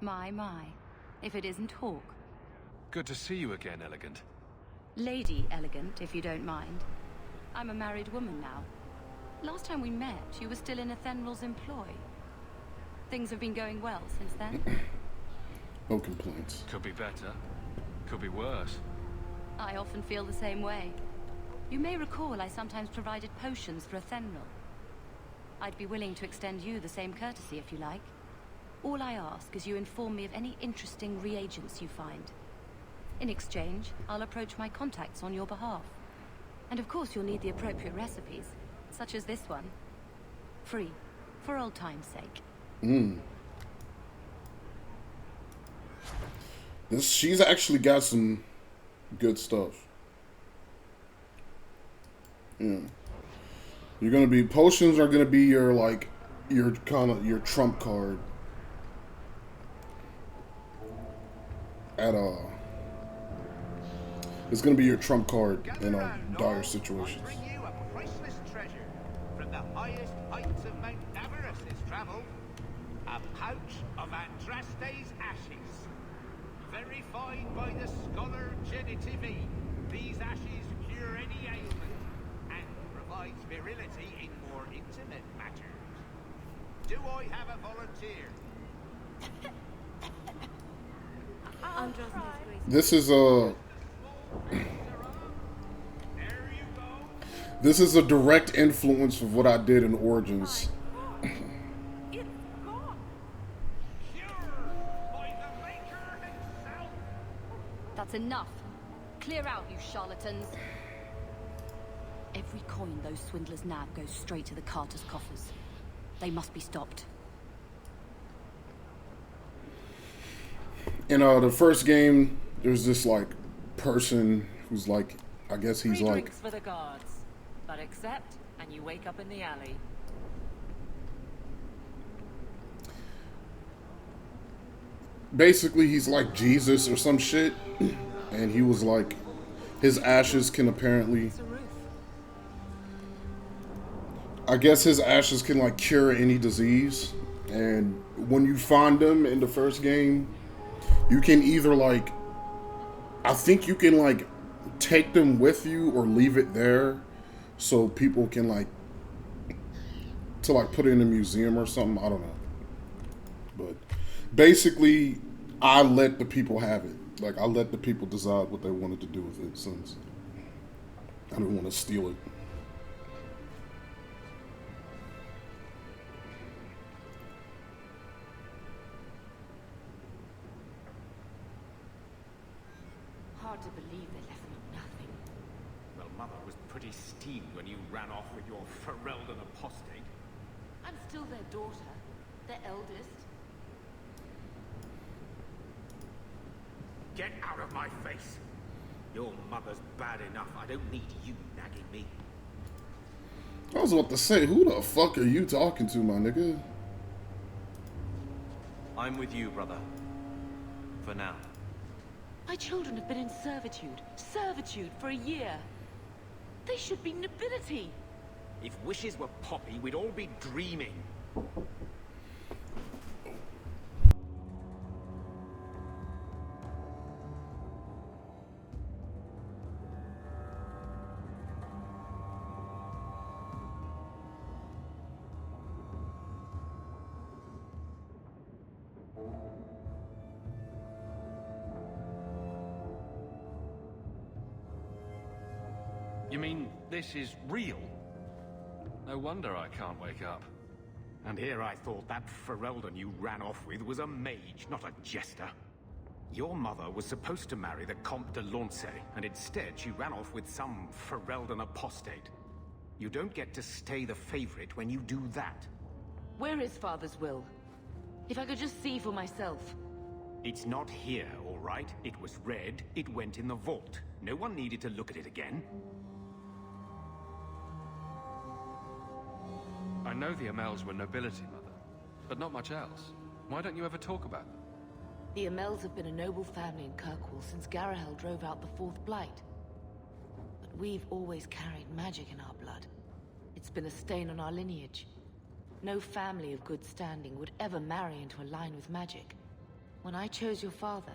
My. If it isn't Hawke. Good to see you again, Elegant. Lady Elegant, if you don't mind. I'm a married woman now. Last time we met, you were still in Athenral's employ. Things have been going well since then? No complaints. Could be better. Could be worse. I often feel the same way. You may recall I sometimes provided potions for Athenral. I'd be willing to extend you the same courtesy if you like. All I ask is you inform me of any interesting reagents you find. In exchange, I'll approach my contacts on your behalf. And of course you'll need the appropriate recipes, such as this one. Free, for old time's sake. She's actually got some good stuff. Yeah. Potions are gonna be your your trump card. It's gonna be your trump card in dire situations. Bring you a priceless treasure from the highest heights of Mount Navarus is traveled. A pouch of Andraste's ashes. Verified by the scholar Genitivi, these ashes cure any ailment and provides virility in more intimate matters. Do I have a volunteer? This is a direct influence of what I did in Origins. That's enough. Clear out, you charlatans. Every coin those swindlers nab goes straight to the Carter's coffers. They must be stopped. In the first game, there's this person who's I guess he's Free drinks for the guards, but accept and you wake up in the alley. Basically he's like Jesus or some shit, and he was his ashes can apparently, I guess his ashes can cure any disease, and when you find them in the first game, you can either I think you can take them with you or leave it there so people can put it in a museum or something. I don't know. But basically I let the people have it. I let the people decide what they wanted to do with it, since I didn't want to steal it. Hard to believe they left me nothing. Well, Mother was pretty steamed when you ran off with your Ferelden apostate. I'm still their daughter, their eldest. Get out of my face! Your mother's bad enough. I don't need you nagging me. I was about to say, who the fuck are you talking to, my nigga? I'm with you, brother. For now. My children have been in servitude for a year. They should be nobility. If wishes were poppy, we'd all be dreaming. You mean this is real? No wonder I can't wake up. And here I thought that Ferelden you ran off with was a mage, not a jester. Your mother was supposed to marry the Comte de Launcey, and instead she ran off with some Ferelden apostate. You don't get to stay the favorite when you do that. Where is Father's will? If I could just see for myself. It's not here, all right? It was read, it went in the vault. No one needed to look at it again. I know the Amels were nobility, Mother, but not much else. Why don't you ever talk about them? The Amels have been a noble family in Kirkwall since Garahel drove out the Fourth Blight. But we've always carried magic in our blood. It's been a stain on our lineage. No family of good standing would ever marry into a line with magic. When I chose your father,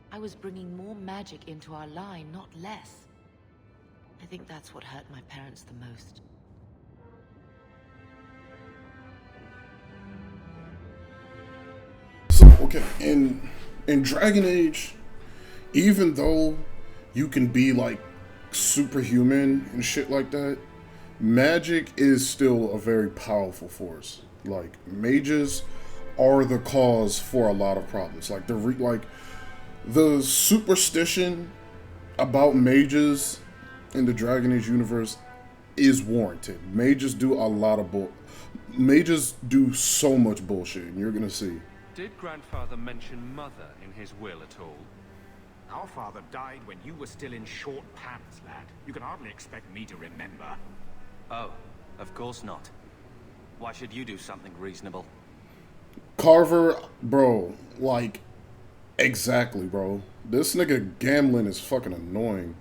I was bringing more magic into our line, not less. I think that's what hurt my parents the most. So, okay, in Dragon Age, even though you can be like superhuman and shit like that, magic is still a very powerful force. Like, mages are the cause for a lot of problems. Like the superstition about mages in the Dragon Age universe is warranted. Mages do a lot of mages do so much bullshit, and you're gonna see. Did Grandfather mention Mother in his will at all? Our father died when you were still in short pants, lad. You can hardly expect me to remember. Oh, of course not. Why should you do something reasonable? Carver, bro, like, exactly, bro. This nigga Gamlen is fucking annoying.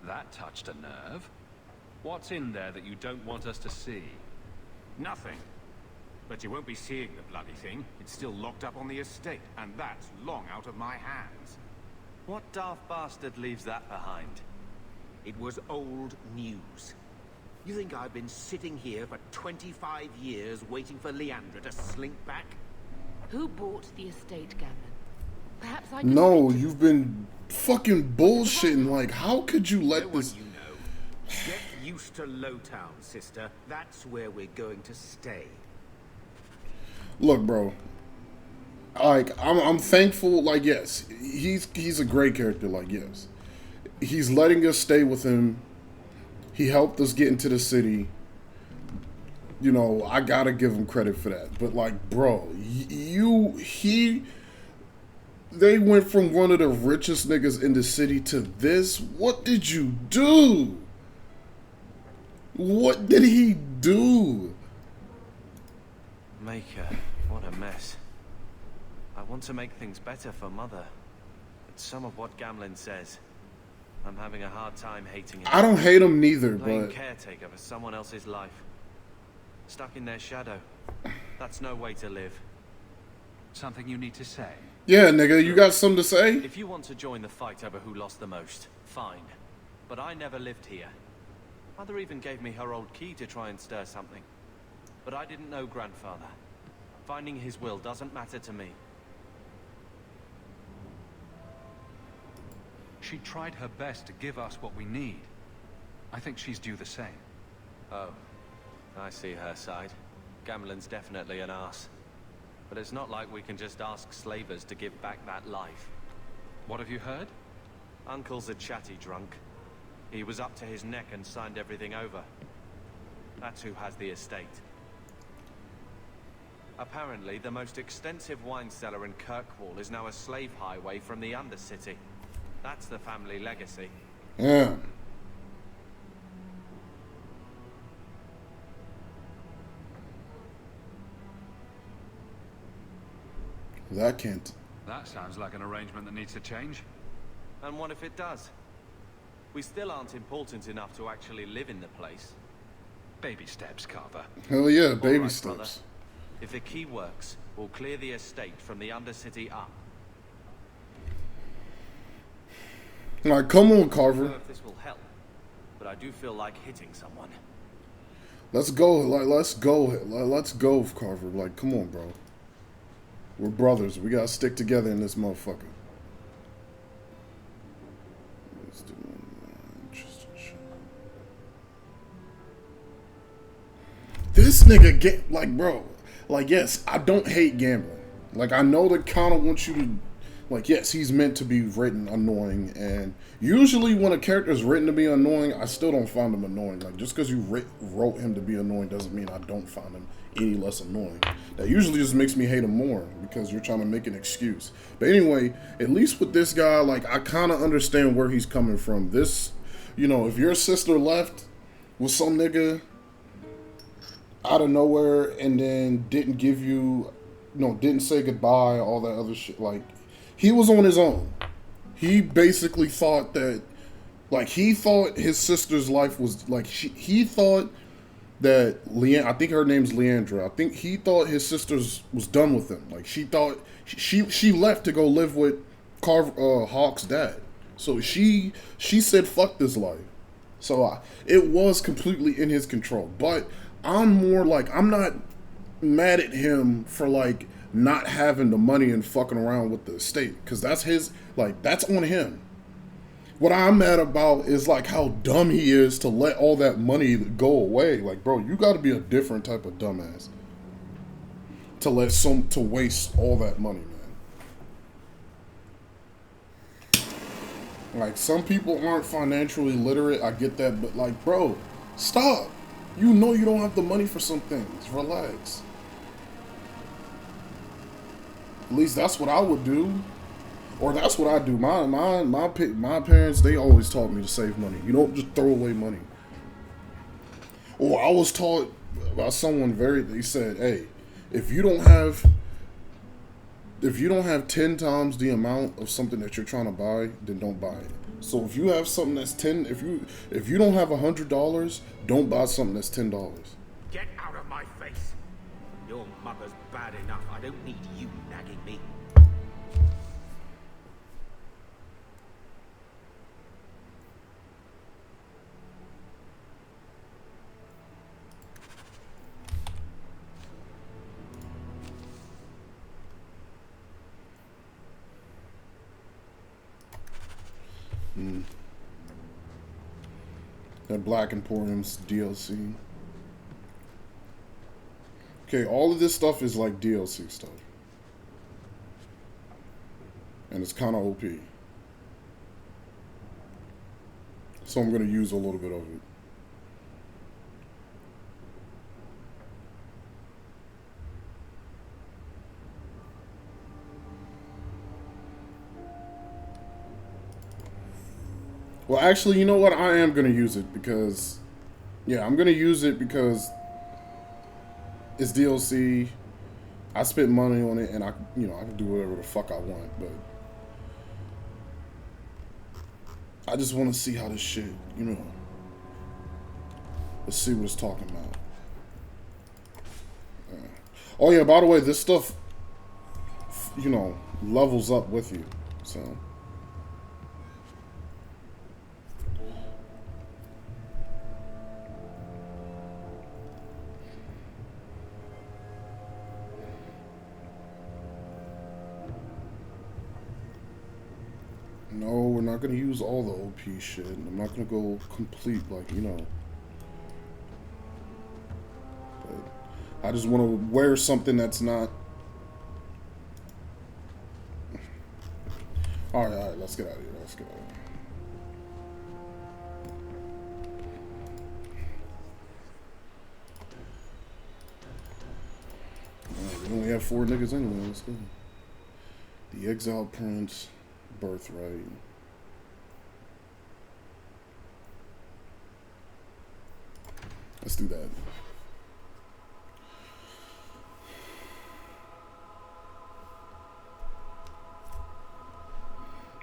That touched a nerve. What's in there that you don't want us to see? Nothing. But you won't be seeing the bloody thing. It's still locked up on the estate, and that's long out of my hands. What daft bastard leaves that behind? It was old news. You think I've been sitting here for 25 years waiting for Leandra to slink back? Who bought the estate, Gamlen? Perhaps I could No, speak to- you've been fucking bullshitting. Like, how could you No let one this... you know. Get used to Lowtown, sister. That's where we're going to stay. Look, bro. Like, I'm thankful. Like, yes, he's a great character. Like, yes, he's letting us stay with him. He helped us get into the city. You know, I gotta give him credit for that. But like, bro, they went from one of the richest niggas in the city to this. What did you do? What did he do? Maker, what a mess. I want to make things better for Mother. But some of what Gamlen says, I'm having a hard time hating it. I don't hate him neither, Playing but caretaker for someone else's life. Stuck in their shadow. That's no way to live. Something you need to say? yeah, nigga, you got something to say? If you want to join the fight over who lost the most, fine. But I never lived here. Mother even gave me her old key to try and stir something. But I didn't know Grandfather. Finding his will doesn't matter to me. She tried her best to give us what we need. I think she's due the same. Oh, I see her side. Gamlen's definitely an arse. But it's not like we can just ask slavers to give back that life. What have you heard? Uncle's a chatty drunk. He was up to his neck and signed everything over. That's who has the estate. Apparently, the most extensive wine cellar in Kirkwall is now a slave highway from the Undercity. That's the family legacy. Yeah. That can't. That sounds like an arrangement that needs to change. And what if it does? We still aren't important enough to actually live in the place. Baby steps, Carver. Hell yeah, baby All right, steps. brother. If the key works, we'll clear the estate from the Undercity up. Like, come on, I don't know Carver. if this will help, but I do feel like hitting someone. Let's go. Like, let's go. Let's go, Carver. Like, come on, bro. We're brothers. We gotta stick together in this motherfucker. This nigga get like, bro. Like, yes, I don't hate gambling. Like, I know that Connor wants you to, like, yes, he's meant to be written annoying, and usually when a character is written to be annoying, I still don't find him annoying. Like, just because you wrote him to be annoying doesn't mean I don't find him any less annoying. That usually just makes me hate him more because you're trying to make an excuse. But anyway, at least with this guy, like, I kind of understand where he's coming from. This, you know, if your sister left with some nigga out of nowhere and then didn't give you, didn't say goodbye, all that other shit, like, he was on his own. He basically thought that, like, he thought his sister's life was, like, he thought that I think her name's Leandra. I think he thought his sister's was done with him. Like she thought she left to go live with Hawk's dad. So she said fuck this life. So it was completely in his control. But I'm more like, I'm not mad at him for like not having the money and fucking around with the estate, because that's his, like, that's on him. What I'm mad about is like how dumb he is to let all that money go away. Like, bro, you got to be a different type of dumbass to waste all that money, man. Like, some people aren't financially literate, I get that, but like, bro, stop. You know you don't have the money for some things. Relax. At least that's what I would do. Or that's what I do. My parents, they always taught me to save money. You don't just throw away money. Or I was taught by someone they said, hey, if you don't have 10 times the amount of something that you're trying to buy, then don't buy it. So if you have something that's 10, if you don't have $100, don't buy something that's $10. Get out of my face. Your mother's bad enough. I don't need you nagging me. That Black Emporium's DLC. Okay, all of this stuff is like DLC stuff. And it's kind of OP. So I'm going to use a little bit of it. Well, actually, you know what? I am going to use it because... Yeah, I'm going to use it because it's DLC. I spent money on it, and I can do whatever the fuck I want, but... I just want to see how this shit, let's see what it's talking about. Oh, yeah, by the way, this stuff, levels up with you, so... No, we're not going to use all the OP shit. I'm not going to go complete, But I just want to wear something that's not... Alright, let's get out of here. Alright, we only have 4 niggas anyway. Let's go. The Exiled Prince... Birthright. Let's do that.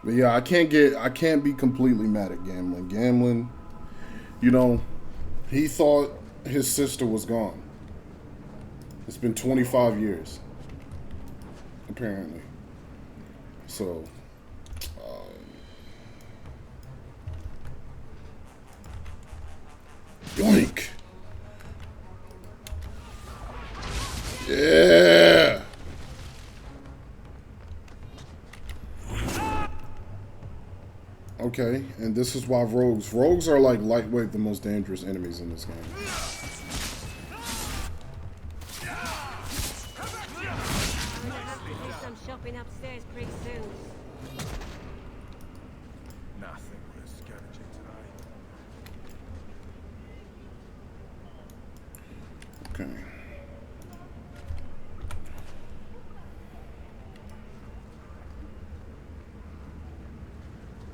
But yeah, I can't be completely mad at Gambling. Gambling, he thought his sister was gone. It's been 25 years, apparently. So, yoink! Yeah! Okay, and this is why rogues are like lightweight the most dangerous enemies in this game. Some shopping upstairs pretty soon. Nothing with a scavenger today. Okay.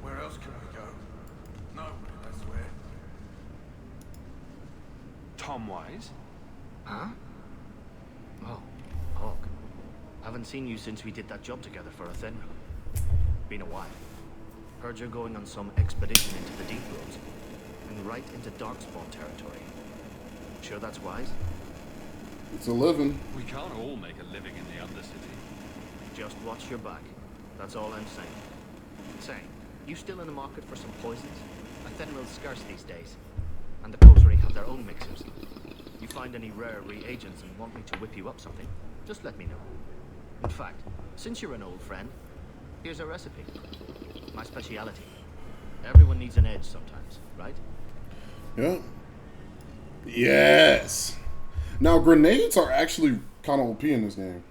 Where else can we go? Nowhere, I swear. Tom Wise? Huh? Oh, Hawk. Haven't seen you since we did that job together for Athenra. Been a while. Heard you're going on some expedition into the deep roads, and right into Darkspawn territory. Sure that's wise? It's a living. We can't all make a living in the Undercity. Just watch your back. That's all I'm saying. Say, you still in the market for some poisons? Athenril's scarce these days. And the Coterie have their own mixers. You find any rare reagents and want me to whip you up something, just let me know. In fact, since you're an old friend, here's a recipe. My speciality. Everyone needs an edge sometimes, right? Yeah. Yes. Now, grenades are actually kind of OP in this game.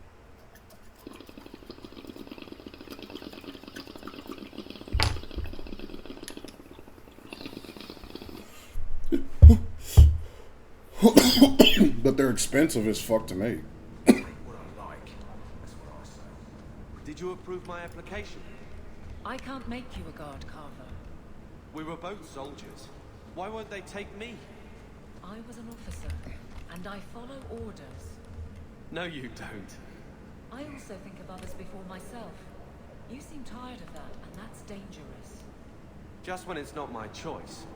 But they're expensive as fuck to make. Did you approve my application? I can't make you a guard carver. We were both soldiers. Why won't they take me? I was an officer, and I follow orders. No, you don't. I also think of others before myself. You seem tired of that, and that's dangerous. Just when it's not my choice.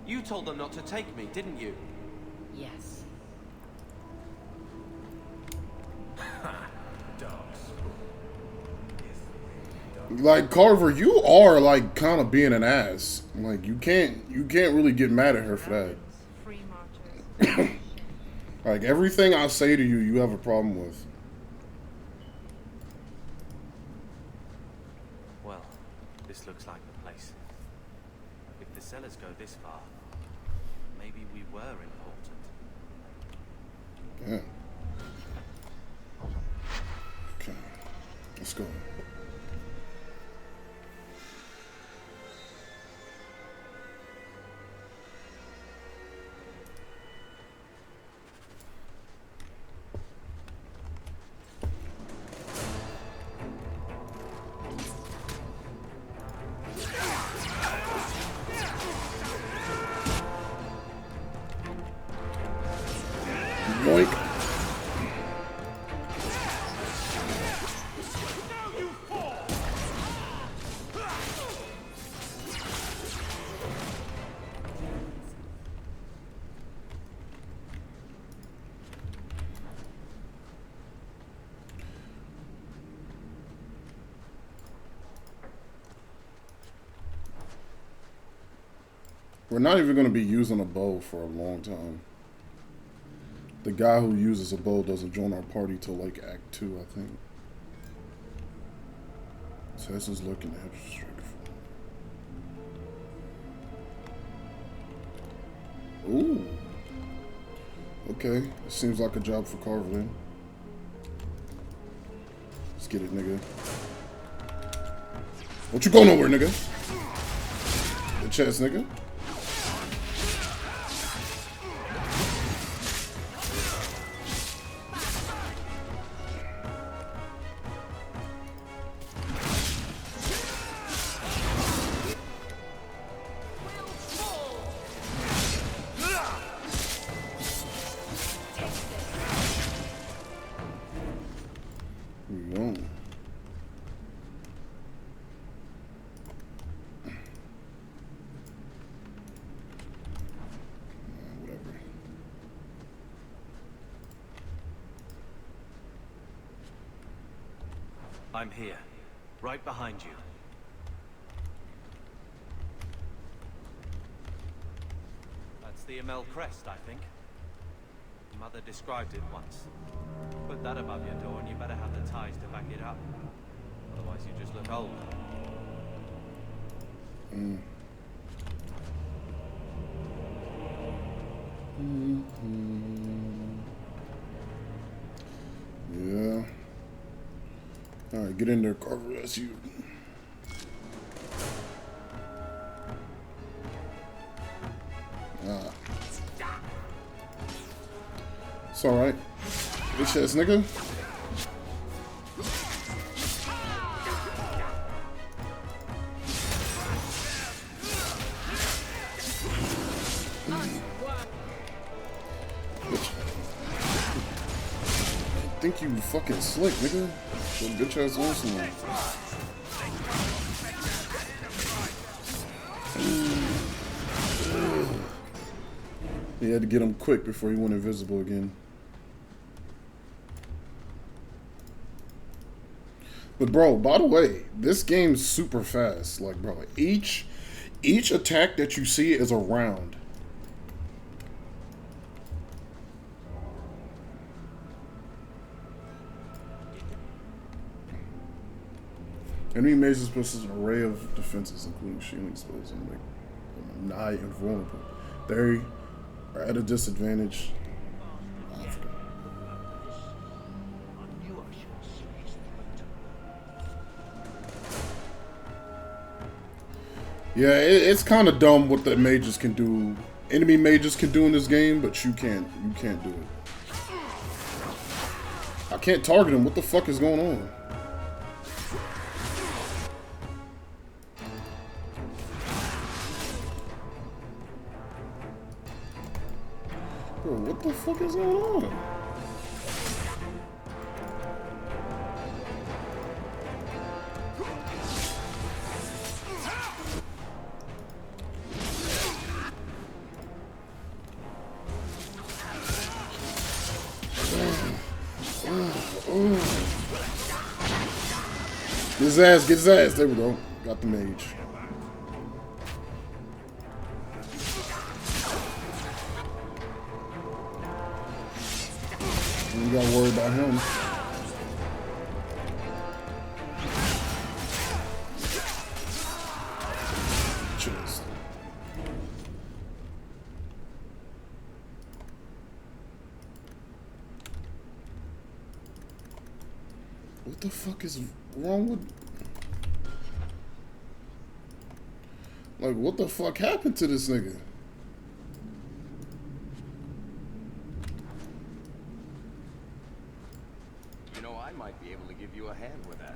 You told them not to take me, didn't you? Yes. Like, Carver, you are like kind of being an ass. Like, you can't really get mad at her for that. Free marchers. Like, everything I say to you, you have a problem with. Well, this looks like the place. If the cellars go this far, maybe we were important. Yeah. Okay. Let's go. Yoink. We're not even going to be using a bow for a long time. The guy who uses a bow doesn't join our party till like Act 2, I think. Tess is looking at her Ooh. Okay, it seems like a job for Carver then. Let's get it, nigga. Don't you go nowhere, nigga. The chest, nigga. I'm here, right behind you. That's the Amel crest, I think. Mother described it once. Put that above your door and you better have the ties to back it up. Otherwise you just look old. Yeah. Alright, get in there, Carver. That's you. It's alright. Bitch ass nigga. Think you fucking slick, nigga. Your bitch ass listening. He had to get him quick before he went invisible again. But bro, by the way, this game's super fast. Like, bro, each attack that you see is a round. Enemy mazes possess an array of defenses, including shielding, spells, and make them nigh invulnerable. They are at a disadvantage. Yeah, it's kind of dumb what the mages can do. Enemy mages can do in this game, but you can't. You can't do it. I can't target him. What the fuck is going on? Bro, what the fuck is going on? Get his ass. There we go. Got the mage. You gotta worry about him. Chest. What the fuck is wrong with... Like, what the fuck happened to this nigga? You know, I might be able to give you a hand with that.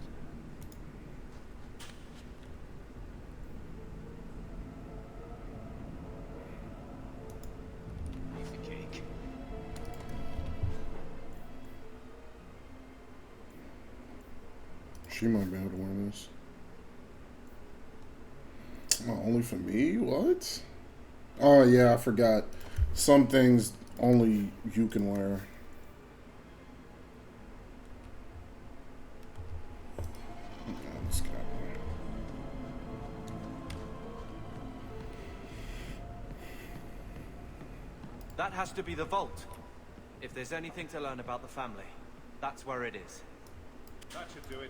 Piece of cake. She might be able to wear this. Oh, only for me? What? Oh, yeah, I forgot. Some things only you can wear. That has to be the vault. If there's anything to learn about the family, that's where it is. That should do it.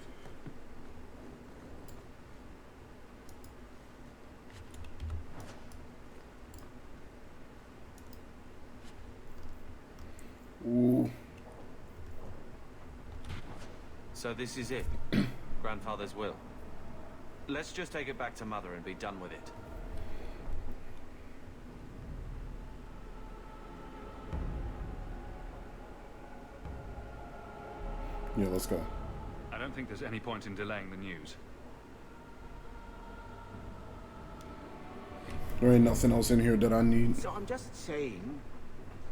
Ooh. So this is it. Grandfather's will. Let's just take it back to Mother and be done with it. Yeah, let's go. I don't think there's any point in delaying the news. There ain't nothing else in here that I need. So I'm just saying,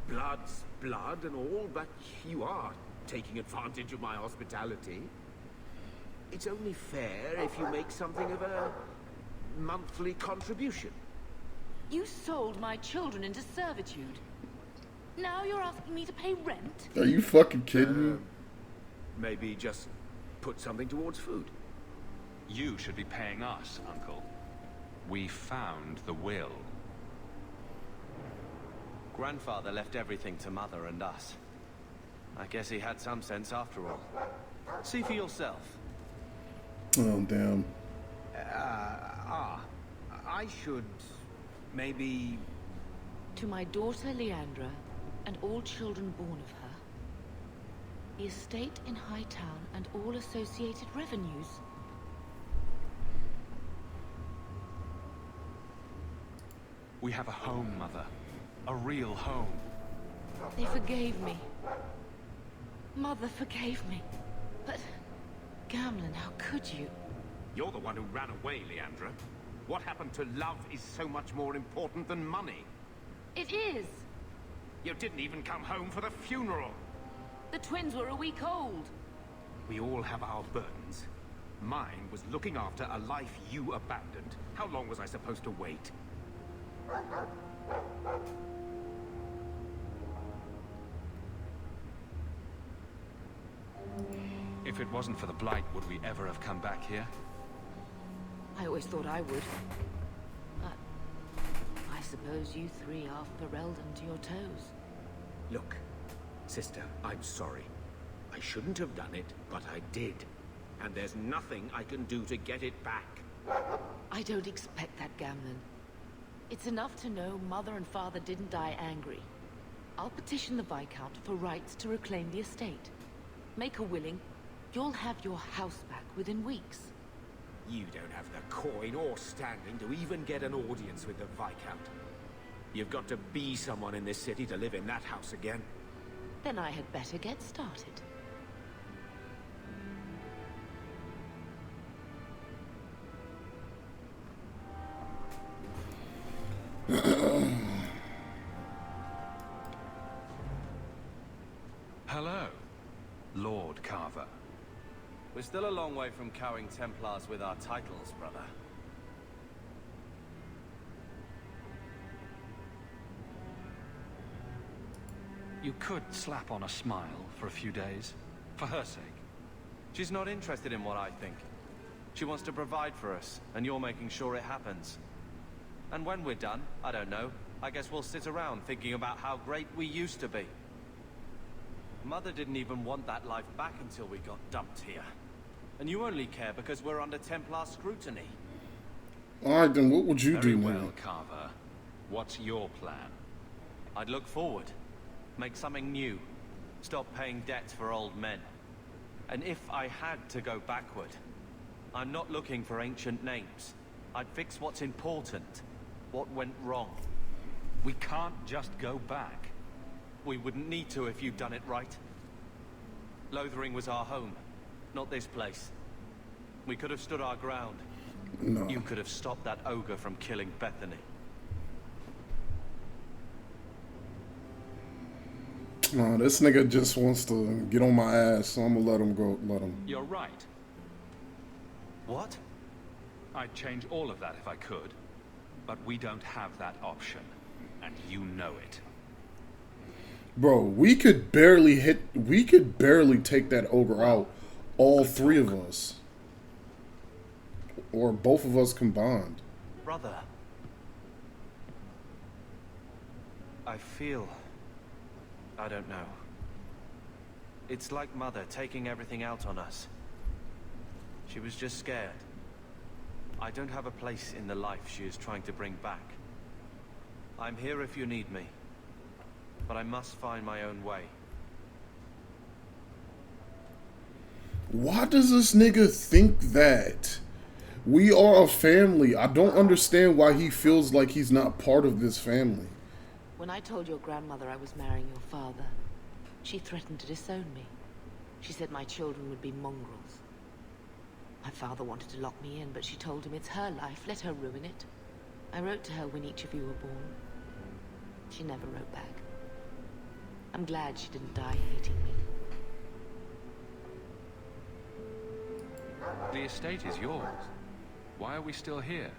blood's blood and all, but you are taking advantage of my hospitality. It's only fair if you make something of a monthly contribution. You sold my children into servitude. Now you're asking me to pay rent? Are you fucking kidding me? Maybe just put something towards food. You should be paying us, Uncle. We found the will. Grandfather left everything to Mother and us. I guess he had some sense after all. See for yourself. Oh, damn. I should maybe... To my daughter Leandra, and all children born of her, the estate in Hightown and all associated revenues. We have a home, Mother. A real home. They forgave me. Mother forgave me. But, Gamlen, how could you? You're the one who ran away, Leandra. What happened to love is so much more important than money. It is! You didn't even come home for the funeral. The twins were a week old. We all have our burdens. Mine was looking after a life you abandoned. How long was I supposed to wait? If it wasn't for the Blight, would we ever have come back here? I always thought I would. But I suppose you three are Ferelden to your toes. Look, sister, I'm sorry. I shouldn't have done it, but I did. And there's nothing I can do to get it back. I don't expect that, Gamlen. It's enough to know Mother and Father didn't die angry. I'll petition the Viscount for rights to reclaim the estate. Make her willing, you'll have your house back within weeks. You don't have the coin or standing to even get an audience with the Viscount. You've got to be someone in this city to live in that house again. Then I had better get started. Hello, Lord Carver. We're still a long way from cowing Templars with our titles, brother. You could slap on a smile for a few days, for her sake. She's not interested in what I think. She wants to provide for us, and you're making sure it happens. And when we're done, I don't know, I guess we'll sit around thinking about how great we used to be. Mother didn't even want that life back until we got dumped here. And you only care because we're under Templar scrutiny. Alright, then what would you Very do, well, man? Carver. What's your plan? I'd look forward. Make something new. Stop paying debts for old men. And if I had to go backward, I'm not looking for ancient names. I'd fix what's important. What went wrong. We can't just go back. We wouldn't need to if you'd done it right. Lothering was our home, not this place. We could have stood our ground. No. You could have stopped that ogre from killing Bethany. No, this nigga just wants to get on my ass, so I'm gonna let him go. Let him. You're right. What? I'd change all of that if I could. But we don't have that option. And you know it. Bro, we could barely take that ogre out. All three of us. Or both of us combined. Brother. I feel... I don't know. It's like Mother taking everything out on us. She was just scared. I don't have a place in the life she is trying to bring back. I'm here if you need me. But I must find my own way. Why does this nigga think that? We are a family. I don't understand why he feels like he's not part of this family. When I told your grandmother I was marrying your father, she threatened to disown me. She said my children would be mongrels. My father wanted to lock me in, but she told him it's her life, let her ruin it. I wrote to her when each of you were born. She never wrote back. I'm glad she didn't die hating me. The estate is yours. Why are we still here?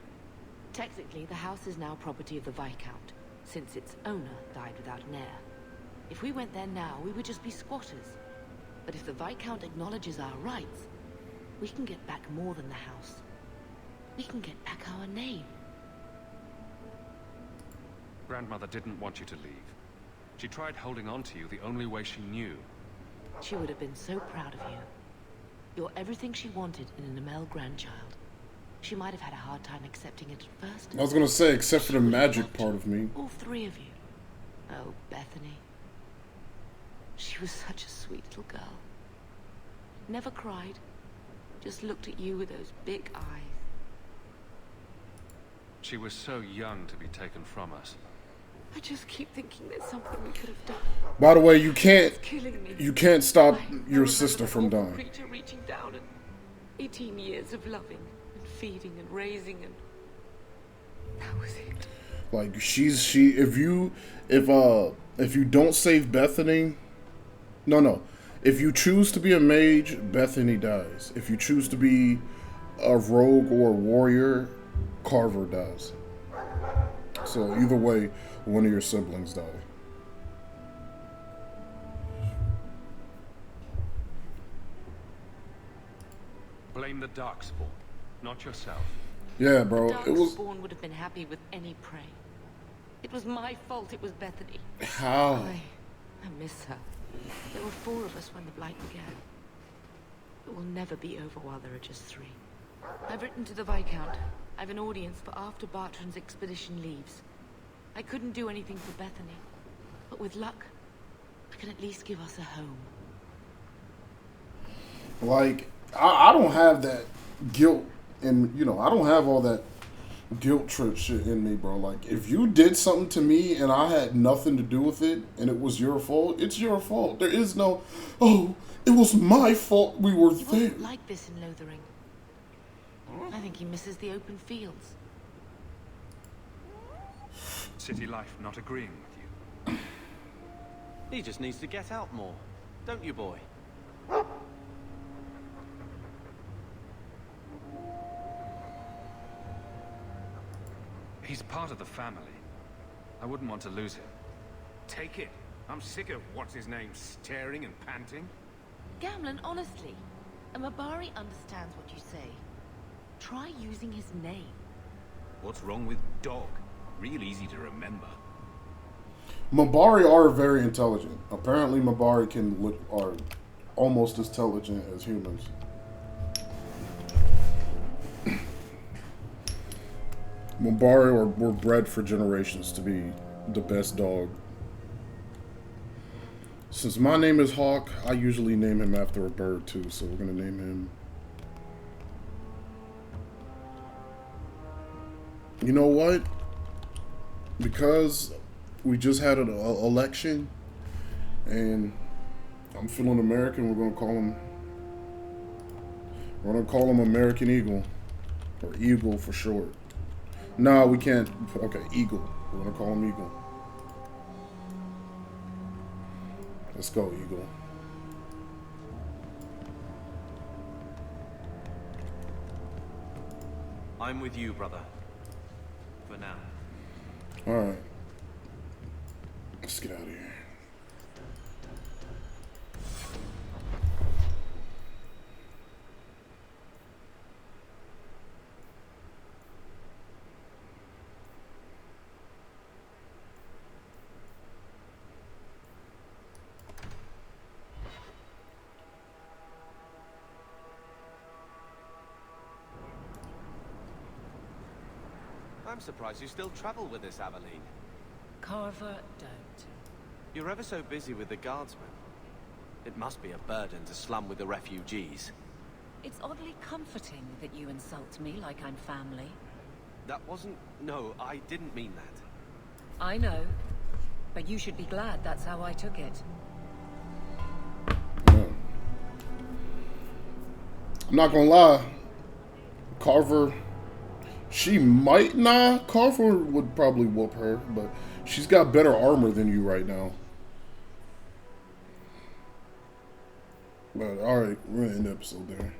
Technically, the house is now property of the Viscount, since its owner died without an heir. If we went there now, we would just be squatters. But if the Viscount acknowledges our rights, we can get back more than the house. We can get back our name. Grandmother didn't want you to leave. She tried holding on to you the only way she knew. She would have been so proud of you. You're everything she wanted in an Amel grandchild. She might have had a hard time accepting it at first. I was gonna say, except for the magic part of me. All three of you. Oh, Bethany. She was such a sweet little girl. Never cried. Just looked at you with those big eyes. She was so young to be taken from us. I just keep thinking there's something we could have done. By the way, you can't It's killing me. you can't stop I your remember sister that from awful dying. creature reaching down and 18 years of loving and feeding and raising and that was it. Like if you don't save Bethany, no. If you choose to be a mage, Bethany dies. If you choose to be a rogue or a warrior, Carver dies. So either way, one of your siblings die. blame the Darkspawn, not yourself. Yeah, bro. It was Darkspawn would have been happy with any prey. It was my fault it was Bethany. how. I miss her. There were 4 of us when the Blight began. It will never be over while there are just 3. I've written to the Viscount. I've an audience for after Bartrand's expedition leaves. I couldn't do anything for Bethany, but with luck, I can at least give us a home. Like, I don't have that guilt, and you know, I don't have all that guilt trip shit in me, bro. Like, if you did something to me and I had nothing to do with it, and it was your fault, it's your fault. There is no, oh, it was my fault we were He there. wasn't like this in Lothering. I think he misses the open fields. City life not agreeing with you. He just needs to get out more. Don't you, boy? He's part of the family. I wouldn't want to lose him. Take it. I'm sick of what's-his-name staring and panting. Gamlen, honestly, a Mabari understands what you say. Try using his name. What's wrong with dog? Real easy to remember. Mabari are very intelligent. Apparently, Mabari are almost as intelligent as humans. Mabari were bred for generations to be the best dog. Since my name is Hawk, I usually name him after a bird too, so we're gonna name him. You know what? Because we just had an election and I'm feeling American, we're gonna call him American Eagle. Or Eagle for short. No, we can't. Okay, Eagle. We're gonna call him Eagle. Let's go, Eagle. I'm with you, brother. For now. Alright. Let's get out of here. I'm surprised you still travel with this, Aveline. Carver, don't. You're ever so busy with the guardsmen. It must be a burden to slum with the refugees. It's oddly comforting that you insult me like I'm family. That wasn't... No, I didn't mean that. I know, but you should be glad that's how I took it. Yeah. I'm not gonna lie. Carver... Carver would probably whoop her, but she's got better armor than you right now. But alright, we're gonna end the episode there.